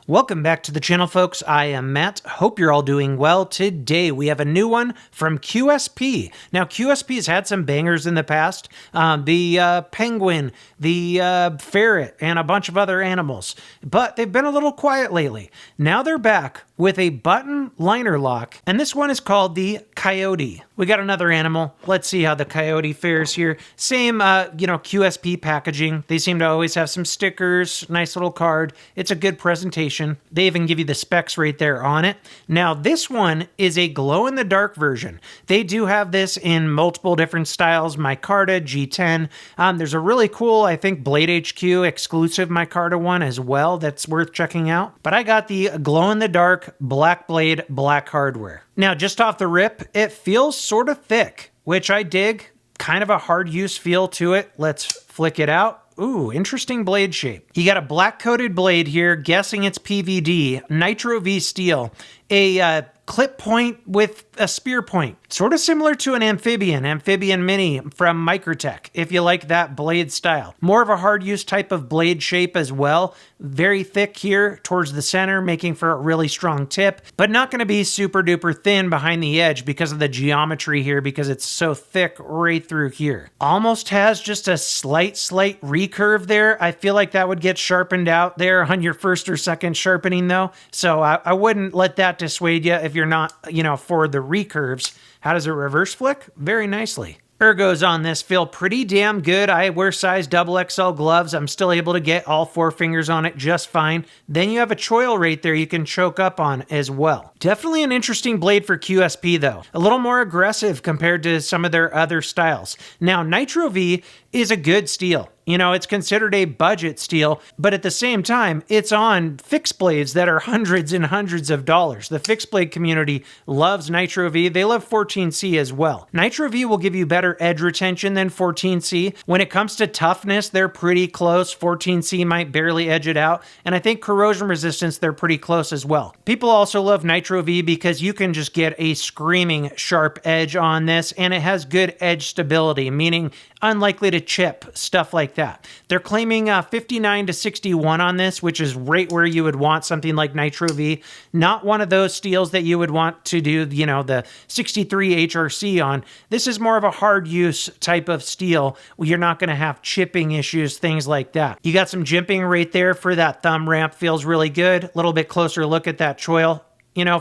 Welcome back to the channel, folks. I am Matt. Hope you're all doing well. Today we have a new one from QSP. Now, QSP has had some bangers in the past. The penguin, the ferret, and a bunch of other animals. But they've been a little quiet lately. Now they're back with a button liner lock, and this one is called the Coyote. We got another animal. Let's see how the Coyote fares here. Same, QSP packaging. They seem to always have some stickers, nice little card. It's a good presentation. They even give you the specs right there on it. Now, this one is a glow-in-the-dark version. They do have this in multiple different styles, micarta, G10. There's a really cool, I think, Blade HQ exclusive micarta one as well that's worth checking out. But I got the glow-in-the-dark black blade, black hardware. Now, just off the rip, it feels sort of thick, which I dig. Kind of a hard use feel to it. Let's flick it out. Ooh, interesting blade shape. You got a black coated blade here, guessing it's PVD, Nitro V steel, a clip point with a spear point. Sort of similar to an Amphibian Mini from Microtech, if you like that blade style. More of a hard use type of blade shape as well. Very thick here towards the center, making for a really strong tip, but not going to be super duper thin behind the edge because of the geometry here, because it's so thick right through here. Almost has just a slight recurve there. I feel like that would get sharpened out there on your first or second sharpening though. So I wouldn't let that dissuade you if you're not, for the recurves. How does it reverse flick? Very nicely. Ergos on this feel pretty damn good. I wear size XXL gloves. I'm still able to get all 4 fingers on it just fine. Then you have a choil right there you can choke up on as well. Definitely an interesting blade for QSP though. A little more aggressive compared to some of their other styles. Now, Nitro V is a good steel. It's considered a budget steel, but at the same time, it's on fixed blades that are hundreds and hundreds of dollars. The fixed blade community loves Nitro V. They love 14C as well. Nitro V will give you better edge retention than 14C. When it comes to toughness, they're pretty close. 14C might barely edge it out. And I think corrosion resistance, they're pretty close as well. People also love Nitro V because you can just get a screaming sharp edge on this, and it has good edge stability, meaning unlikely to chip, stuff like that. They're claiming 59 to 61 on this, which is right where you would want something like Nitro V. Not one of those steels that you would want to do, the 63 HRC on. This is more of a hard use type of steel. You're not going to have chipping issues, things like that. You got some jimping right there for that thumb ramp. Feels really good. A little bit closer look at that choil.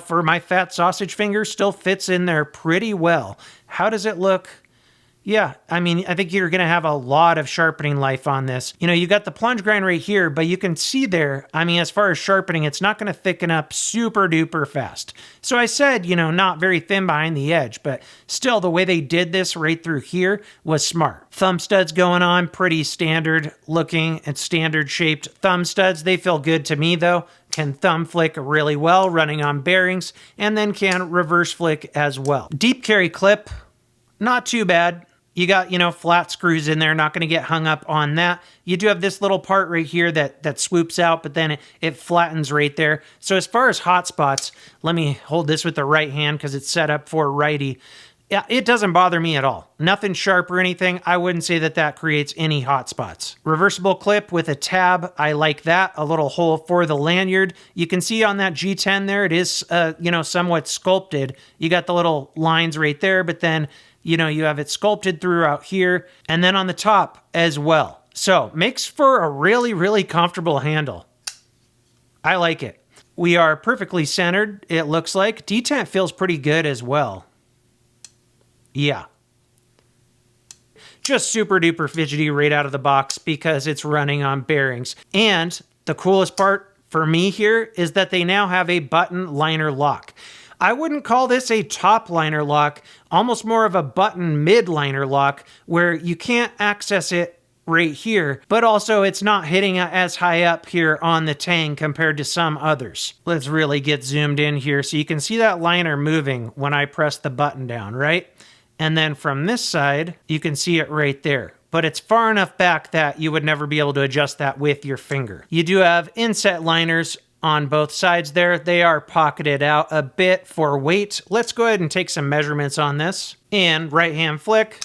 For my fat sausage finger, still fits in there pretty well. How does it look? Yeah, I think you're going to have a lot of sharpening life on this. You got the plunge grind right here, but you can see there, as far as sharpening, it's not going to thicken up super duper fast. So I said, not very thin behind the edge, but still the way they did this right through here was smart. Thumb studs going on, pretty standard looking and standard shaped thumb studs. They feel good to me though. Can thumb flick really well running on bearings, and then can reverse flick as well. Deep carry clip, not too bad. You got, flat screws in there, not going to get hung up on that. You do have this little part right here that swoops out, but then it flattens right there. So as far as hot spots, let me hold this with the right hand because it's set up for righty. Yeah, it doesn't bother me at all. Nothing sharp or anything. I wouldn't say that creates any hot spots. Reversible clip with a tab. I like that. A little hole for the lanyard. You can see on that G10 there, it is, somewhat sculpted. You got the little lines right there, but then you have it sculpted throughout here and then on the top as well. So makes for a really, really comfortable handle. I like it. We are perfectly centered, it looks like. Detent feels pretty good as well. Yeah. Just super duper fidgety right out of the box because it's running on bearings. And the coolest part for me here is that they now have a button liner lock. I wouldn't call this a top liner lock, almost more of a button mid liner lock where you can't access it right here, but also it's not hitting as high up here on the tang compared to some others. Let's really get zoomed in here so you can see that liner moving when I press the button down, right? And then from this side, you can see it right there. But it's far enough back that you would never be able to adjust that with your finger. You do have inset liners on both sides there. They are pocketed out a bit for weight. Let's go ahead and take some measurements on this. And right hand flick,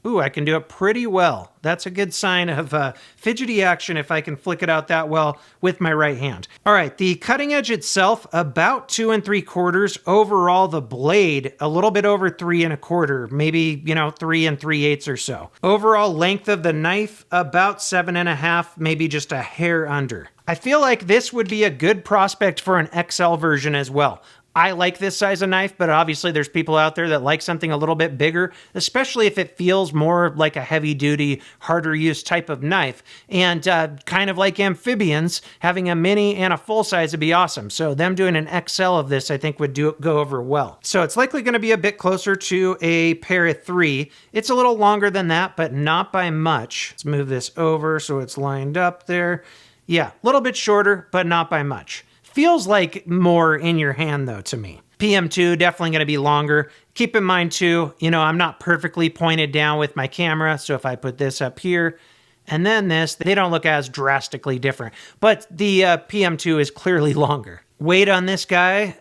Ooh, I can do it pretty well. That's a good sign of fidgety action if I can flick it out that well with my right hand. All right, the cutting edge itself, about 2 3/4. Overall, the blade, a little bit over 3 1/4, maybe, 3 3/8 or so. Overall length of the knife, about 7 1/2, maybe just a hair under. I feel like this would be a good prospect for an XL version as well. I like this size of knife, but obviously there's people out there that like something a little bit bigger, especially if it feels more like a heavy-duty, harder-use type of knife. And kind of like amphibians, having a mini and a full size would be awesome. So them doing an XL of this, I think, would go over well. So it's likely going to be a bit closer to a Para 3. It's a little longer than that, but not by much. Let's move this over so it's lined up there. Yeah, a little bit shorter, but not by much. Feels like more in your hand, though, to me. PM2, definitely going to be longer. Keep in mind, too, I'm not perfectly pointed down with my camera, so if I put this up here and then this, they don't look as drastically different. But the PM2 is clearly longer. Weight on this guy,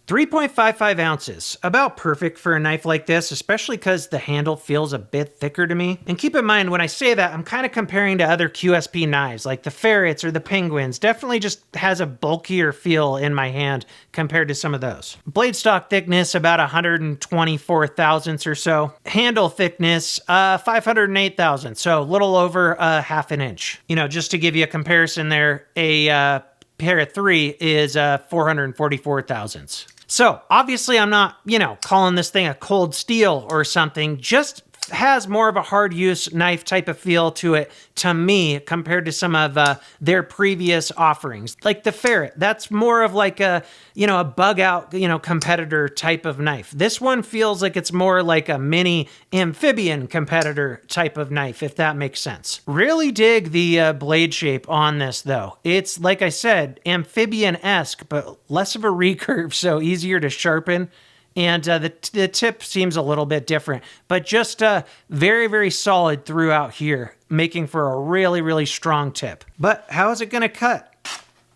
3.55 ounces, about perfect for a knife like this, especially because the handle feels a bit thicker to me. And keep in mind, when I say that, I'm kind of comparing to other QSP knives, like the ferrets or the penguins. Definitely just has a bulkier feel in my hand compared to some of those. Blade stock thickness, about 124 thousandths or so. Handle thickness, 508 thousandths, so a little over a half an inch. Just to give you a comparison there, a Para 3 is 444 thousandths. So obviously I'm not, calling this thing a cold steel or something, just has more of a hard use knife type of feel to it, to me, compared to some of their previous offerings. Like the ferret, that's more of like a bug out, competitor type of knife. This one feels like it's more like a mini amphibian competitor type of knife, if that makes sense. Really dig the blade shape on this though. It's, like I said, amphibian-esque, but less of a recurve, so easier to sharpen. And the tip seems a little bit different, but just very, very solid throughout here, making for a really, really strong tip. But how is it going to cut?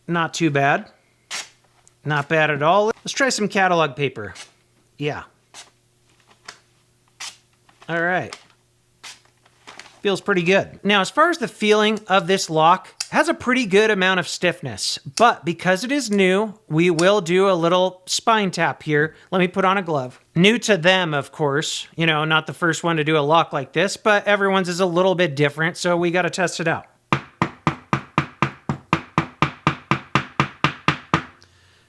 Not too bad. Not bad at all. Let's try some catalog paper. Yeah. All right. Feels pretty good. Now, as far as the feeling of this lock, has a pretty good amount of stiffness, but because it is new, we will do a little spine tap here. Let me put on a glove. New to them, of course, not the first one to do a lock like this, but everyone's is a little bit different, so we got to test it out.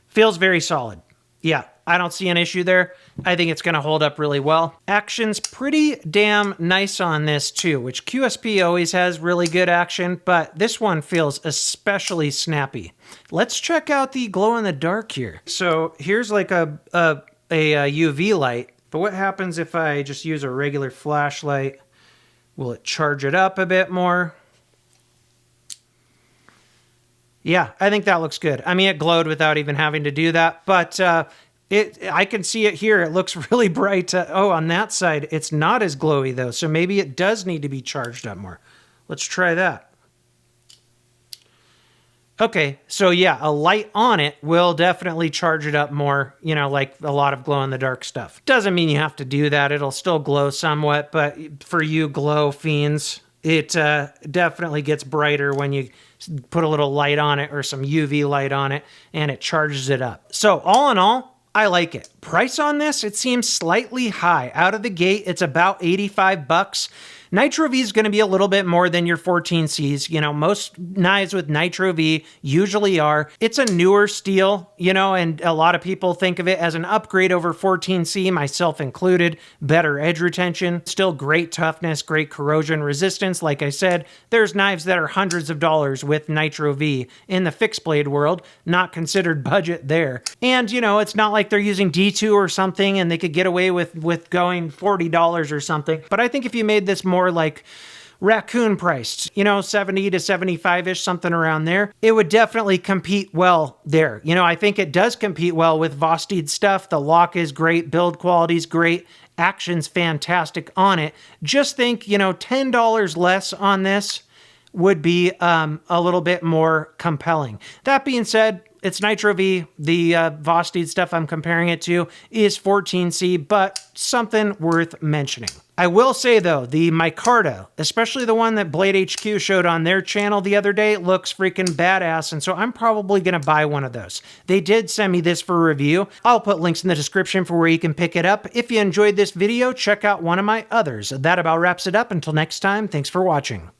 Feels very solid. Yeah, I don't see an issue there. I think it's going to hold up really well. Action's pretty damn nice on this too, which QSP always has really good action, but this one feels especially snappy. Let's check out the glow in the dark here. So here's like a UV light, but what happens if I just use a regular flashlight? Will it charge it up a bit more? Yeah, I think that looks good. I mean, it glowed without even having to do that, but I can see it here. It looks really bright. Oh, on that side, it's not as glowy though, so maybe it does need to be charged up more. Let's try that. Okay, so yeah, a light on it will definitely charge it up more, like a lot of glow-in-the-dark stuff. Doesn't mean you have to do that. It'll still glow somewhat, but for you glow fiends, it definitely gets brighter when you put a little light on it or some UV light on it, and it charges it up. So all in all, I like it. Price on this, it seems slightly high. Out of the gate, it's about 85 bucks. Nitro V is going to be a little bit more than your 14Cs. Most knives with Nitro V usually are. It's a newer steel, and a lot of people think of it as an upgrade over 14C, myself included. Better edge retention, still great toughness, great corrosion resistance. Like I said, there's knives that are hundreds of dollars with Nitro V in the fixed blade world, not considered budget there. And, it's not like they're using D2 or something and they could get away with going $40 or something. But I think if you made this more like raccoon priced, 70 to 75-ish, something around there, it would definitely compete well there. I think it does compete well with Vosteed stuff. The lock is great, build quality's great, action's fantastic on it. Just think, $10 less on this would be a little bit more compelling. That being said, it's Nitro V. The Vosteed stuff I'm comparing it to is 14C, but something worth mentioning. I will say though, the micarta, especially the one that Blade HQ showed on their channel the other day, looks freaking badass, and so I'm probably going to buy one of those. They did send me this for review. I'll put links in the description for where you can pick it up. If you enjoyed this video, check out one of my others. That about wraps it up. Until next time, thanks for watching.